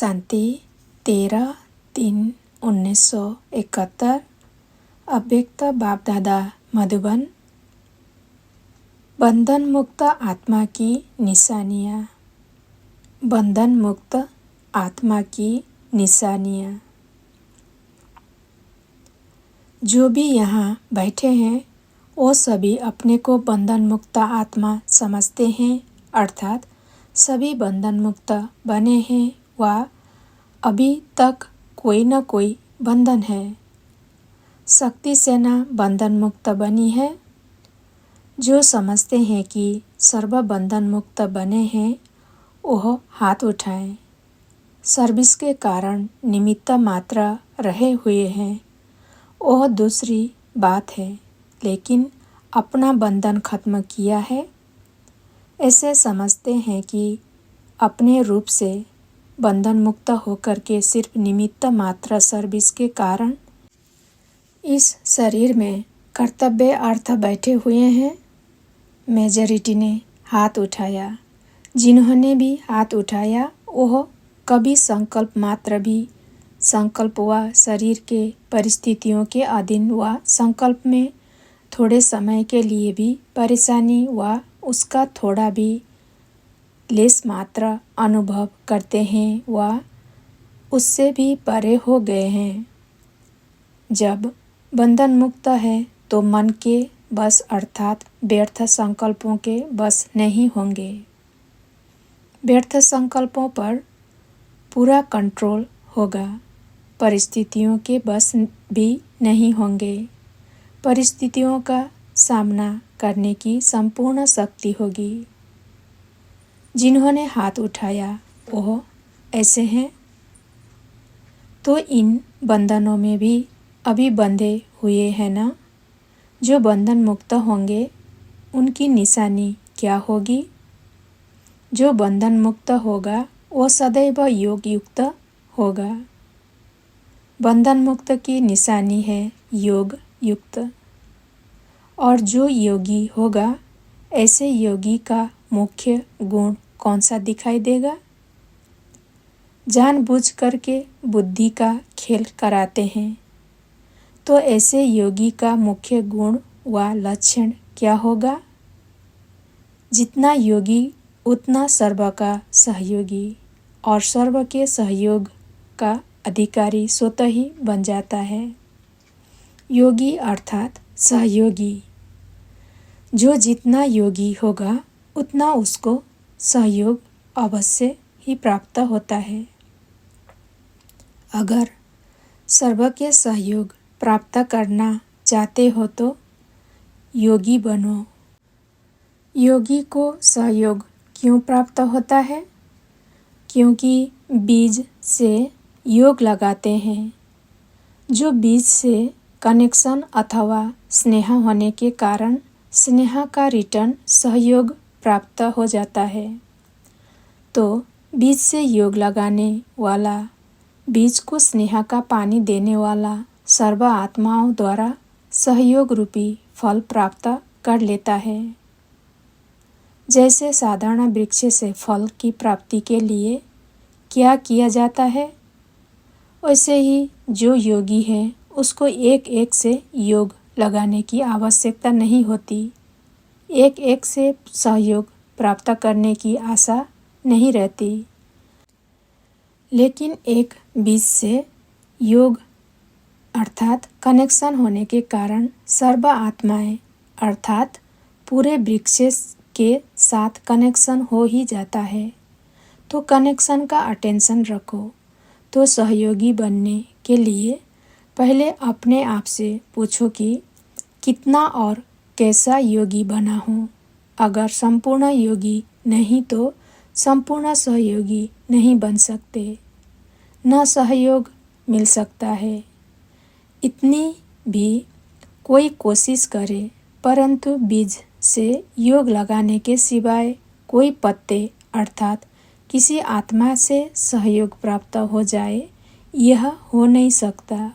शांति 13/3/1971 अव्यक्त बाप दादा मधुबन। बंधन मुक्त आत्मा की निशानियाँ। बंधन मुक्त आत्मा की निशानियाँ। जो भी यहाँ बैठे हैं वो सभी अपने को बंधन मुक्त आत्मा समझते हैं, अर्थात सभी बंधन मुक्त बने हैं व अभी तक कोई न कोई बंधन है। शक्ति सेना बंधन मुक्त बनी है। जो समझते हैं कि सर्व बंधन मुक्त बने हैं वह हाथ उठाएं। सर्विस के कारण निमित्त मात्र रहे हुए हैं वह दूसरी बात है, लेकिन अपना बंधन खत्म किया है। ऐसे समझते हैं कि अपने रूप से बंधन मुक्त होकर के सिर्फ निमित्त मात्र सर्विस के कारण इस शरीर में कर्तव्य अर्थ बैठे हुए हैं। मेजॉरिटी ने हाथ उठाया। जिन्होंने भी हाथ उठाया वह कभी संकल्प मात्र भी संकल्प व शरीर के परिस्थितियों के अधीन व संकल्प में थोड़े समय के लिए भी परेशानी व उसका थोड़ा भी लेस मात्र अनुभव करते हैं व उससे भी परे हो गए हैं। जब बंधन मुक्त है तो मन के बस अर्थात व्यर्थ संकल्पों के बस नहीं होंगे। व्यर्थ संकल्पों पर पूरा कंट्रोल होगा। परिस्थितियों के बस भी नहीं होंगे। परिस्थितियों का सामना करने की संपूर्ण शक्ति होगी। जिन्होंने हाथ उठाया वह ऐसे हैं। तो इन बंधनों में भी अभी बंधे हुए हैं ना। जो बंधन मुक्त होंगे उनकी निशानी क्या होगी? जो बंधन मुक्त होगा वो सदैव योग युक्त होगा। बंधन मुक्त की निशानी है योग युक्त। और जो योगी होगा ऐसे योगी का मुख्य गुण कौन सा दिखाई देगा? जानबूझ करके बुद्धि का खेल कराते हैं। तो ऐसे योगी का मुख्य गुण व लक्षण क्या होगा? जितना योगी उतना सर्व का सहयोगी और सर्व के सहयोग का अधिकारी स्वतः ही बन जाता है। योगी अर्थात सहयोगी। जो जितना योगी होगा उतना उसको सहयोग अवश्य ही प्राप्त होता है। अगर सर्व के सहयोग प्राप्त करना चाहते हो तो योगी बनो। योगी को सहयोग क्यों प्राप्त होता है? क्योंकि बीज से योग लगाते हैं। जो बीज से कनेक्शन अथवा स्नेह होने के कारण स्नेह का रिटर्न सहयोग प्राप्त हो जाता है। तो बीज से योग लगाने वाला, बीज को स्नेह का पानी देने वाला सर्व आत्माओं द्वारा सहयोग रूपी फल प्राप्त कर लेता है। जैसे साधारण वृक्ष से फल की प्राप्ति के लिए क्या किया जाता है, वैसे ही जो योगी है उसको एक एक से योग लगाने की आवश्यकता नहीं होती। एक एक से सहयोग प्राप्त करने की आशा नहीं रहती। लेकिन एक बीज से योग अर्थात कनेक्शन होने के कारण सर्व आत्माएं अर्थात पूरे वृक्ष के साथ कनेक्शन हो ही जाता है। तो कनेक्शन का अटेंशन रखो। तो सहयोगी बनने के लिए पहले अपने आप से पूछो कि कितना और कैसा योगी बना हूँ। अगर संपूर्ण योगी नहीं तो संपूर्ण सहयोगी नहीं बन सकते। न सहयोग मिल सकता है। इतनी भी कोई कोशिश करे परंतु बीज से योग लगाने के सिवाय कोई पत्ते अर्थात किसी आत्मा से सहयोग प्राप्त हो जाए यह हो नहीं सकता।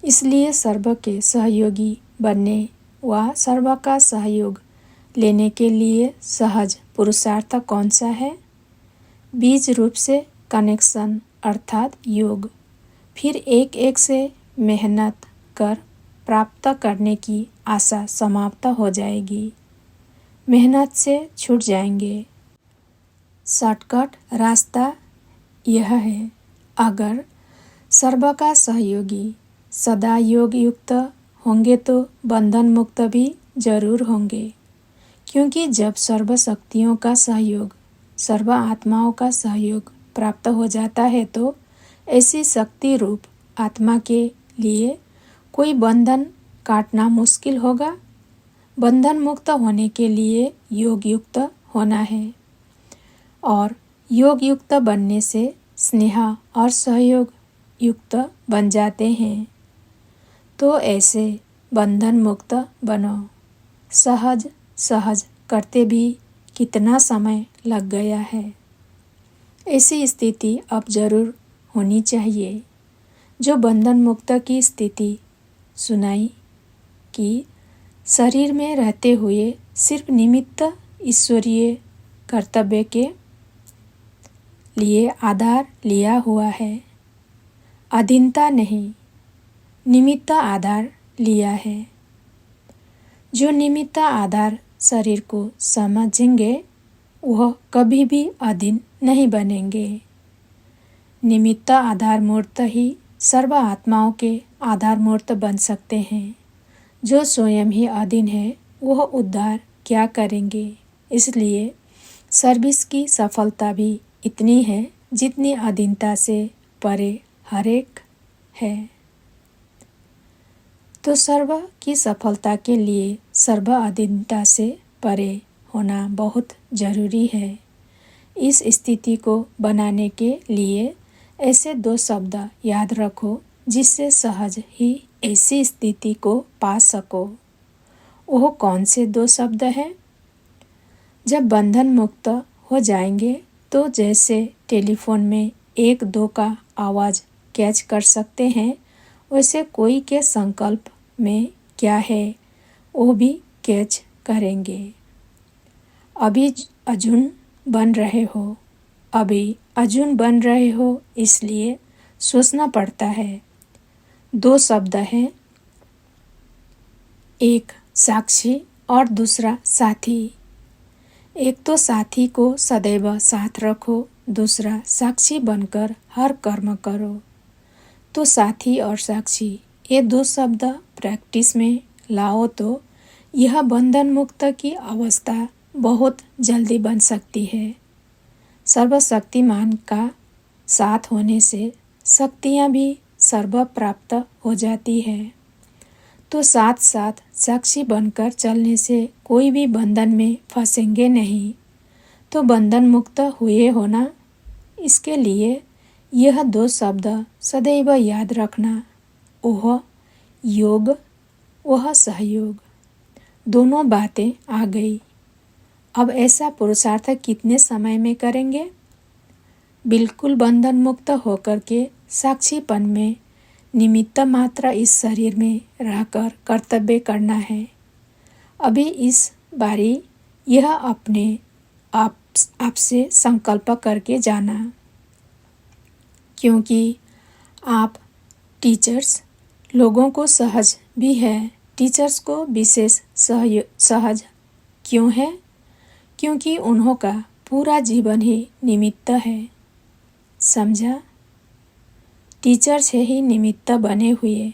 इसलिए सर्व के सहयोगी बनने व सर्व का सहयोग लेने के लिए सहज पुरुषार्थ कौन सा है? बीज रूप से कनेक्शन अर्थात योग। फिर एक एक से मेहनत कर प्राप्त करने की आशा समाप्त हो जाएगी, मेहनत से छूट जाएंगे। शॉर्टकट रास्ता यह है, अगर सर्व का सहयोगी सदा योग युक्त होंगे तो बंधन मुक्त भी जरूर होंगे, क्योंकि जब सर्व शक्तियों का सहयोग, सर्व आत्माओं का सहयोग प्राप्त हो जाता है तो ऐसी शक्ति रूप आत्मा के लिए कोई बंधन काटना मुश्किल होगा। बंधन मुक्त होने के लिए योग युक्त होना है और योग युक्त बनने से स्नेह और सहयोग युक्त बन जाते हैं। तो ऐसे बंधन मुक्त बनो। सहज सहज करते भी कितना समय लग गया है। ऐसी स्थिति अब जरूर होनी चाहिए। जो बंधन मुक्त की स्थिति सुनाई कि शरीर में रहते हुए सिर्फ निमित्त ईश्वरीय कर्तव्य के लिए आधार लिया हुआ है, अधीनता नहीं, निमित्त आधार लिया है। जो निमित्त आधार शरीर को समझेंगे वह कभी भी अधीन नहीं बनेंगे। निमित्त आधार मूर्त ही सर्व आत्माओं के आधार मूर्त बन सकते हैं। जो स्वयं ही अधीन है वह उद्धार क्या करेंगे। इसलिए सर्विस की सफलता भी इतनी है जितनी अधीनता से परे हरेक है। तो सर्व की सफलता के लिए सर्व अधीनता से परे होना बहुत जरूरी है। इस स्थिति को बनाने के लिए ऐसे 2 शब्द याद रखो जिससे सहज ही ऐसी स्थिति को पा सको। वो कौन से 2 शब्द हैं? जब बंधन मुक्त हो जाएंगे तो जैसे टेलीफोन में 1-2 का आवाज़ कैच कर सकते हैं, वैसे कोई के संकल्प में क्या है वो भी कैच करेंगे। अभी अर्जुन बन रहे हो, इसलिए सोचना पड़ता है। 2 शब्द हैं, एक साक्षी और दूसरा साथी। एक तो साथी को सदैव साथ रखो, दूसरा साक्षी बनकर हर कर्म करो। तो साथी और साक्षी ये 2 शब्द प्रैक्टिस में लाओ तो यह बंधन मुक्त की अवस्था बहुत जल्दी बन सकती है। सर्वशक्तिमान का साथ होने से शक्तियाँ भी सर्व प्राप्त हो जाती है। तो साथ साथ साक्षी बनकर चलने से कोई भी बंधन में फंसेंगे नहीं। तो बंधन मुक्त हुए होना, इसके लिए यह 2 शब्द सदैव याद रखना। वह योग, वह सहयोग, दोनों बातें आ गई। अब ऐसा पुरुषार्थ कितने समय में करेंगे? बिल्कुल बंधन मुक्त होकर के साक्षीपन में निमित्त मात्र इस शरीर में रहकर कर्तव्य करना है। अभी इस बारी यह अपने आपसे संकल्प करके जाना, क्योंकि आप टीचर्स लोगों को सहज भी है। टीचर्स को विशेष सहज क्यों है? क्योंकि उन्हों का पूरा जीवन ही निमित्त है। समझा? टीचर्स है ही निमित्त बने हुए।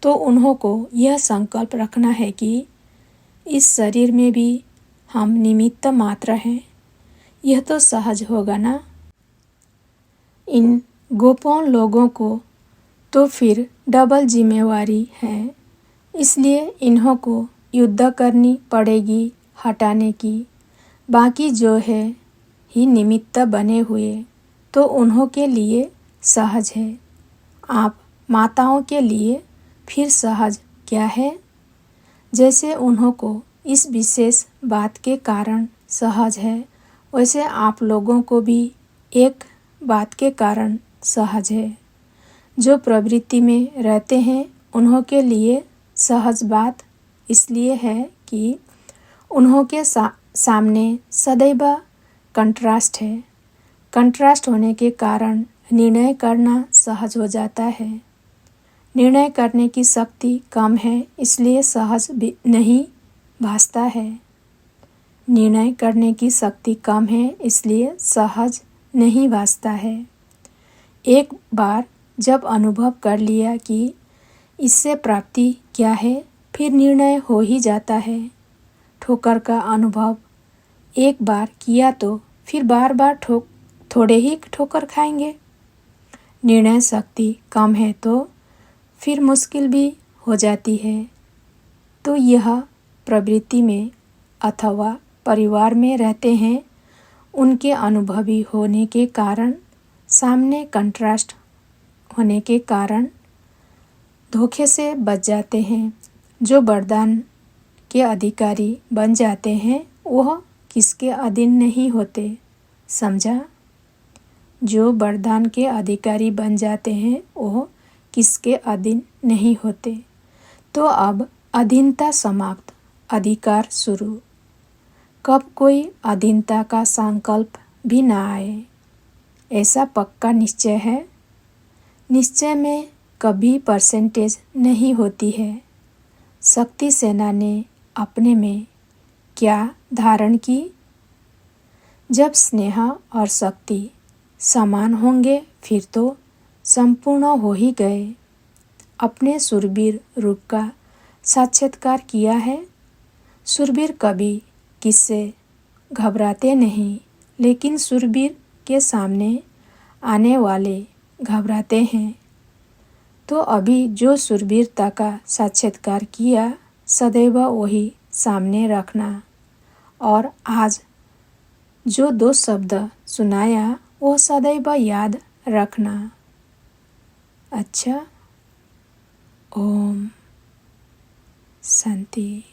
तो उन्हों को यह संकल्प रखना है कि इस शरीर में भी हम निमित्त मात्र हैं। यह तो सहज होगा ना। इन गोपों लोगों को तो फिर डबल जिम्मेवारी है, इसलिए इन्हों को युद्ध करनी पड़ेगी हटाने की। बाकी जो है ही निमित्त बने हुए, तो उन्हों के लिए सहज है। आप माताओं के लिए फिर सहज क्या है? जैसे उन्हों को इस विशेष बात के कारण सहज है, वैसे आप लोगों को भी एक बात के कारण सहज है। जो प्रवृत्ति में रहते हैं उन्हों के लिए सहज बात इसलिए है कि उन्हों के सामने सदैव कंट्रास्ट है। कंट्रास्ट होने के कारण निर्णय करना सहज हो जाता है। निर्णय करने की शक्ति कम है इसलिए सहज भी नहीं भासता है। निर्णय करने की शक्ति कम है इसलिए सहज नहीं भासता है। एक बार जब अनुभव कर लिया कि इससे प्राप्ति क्या है, फिर निर्णय हो ही जाता है। ठोकर का अनुभव एक बार किया तो फिर बार बार थोड़े ही ठोकर खाएंगे। निर्णय शक्ति कम है तो फिर मुश्किल भी हो जाती है। तो यह प्रवृत्ति में अथवा परिवार में रहते हैं, उनके अनुभवी होने के कारण, सामने कंट्रास्ट होने के कारण धोखे से बच जाते हैं। जो वरदान के अधिकारी बन जाते हैं वह किसके अधीन नहीं होते, समझा? जो वरदान के अधिकारी बन जाते हैं वह किसके अधीन नहीं होते। तो अब अधीनता समाप्त, अधिकार शुरू। कब कोई अधीनता का संकल्प भी ना आए, ऐसा पक्का निश्चय है। निश्चय में कभी परसेंटेज नहीं होती है। शक्ति सेना ने अपने में क्या धारण की? जब स्नेह और शक्ति समान होंगे फिर तो संपूर्ण हो ही गए। अपने शूरवीर रूप का साक्षात्कार किया है। शूरवीर कभी किससे घबराते नहीं, लेकिन शूरवीर के सामने आने वाले घबराते हैं। तो अभी जो शूरवीरता का साक्षात्कार किया सदैव वही सामने रखना, और आज जो 2 शब्द सुनाया वो सदैव याद रखना। अच्छा, ओम शांति।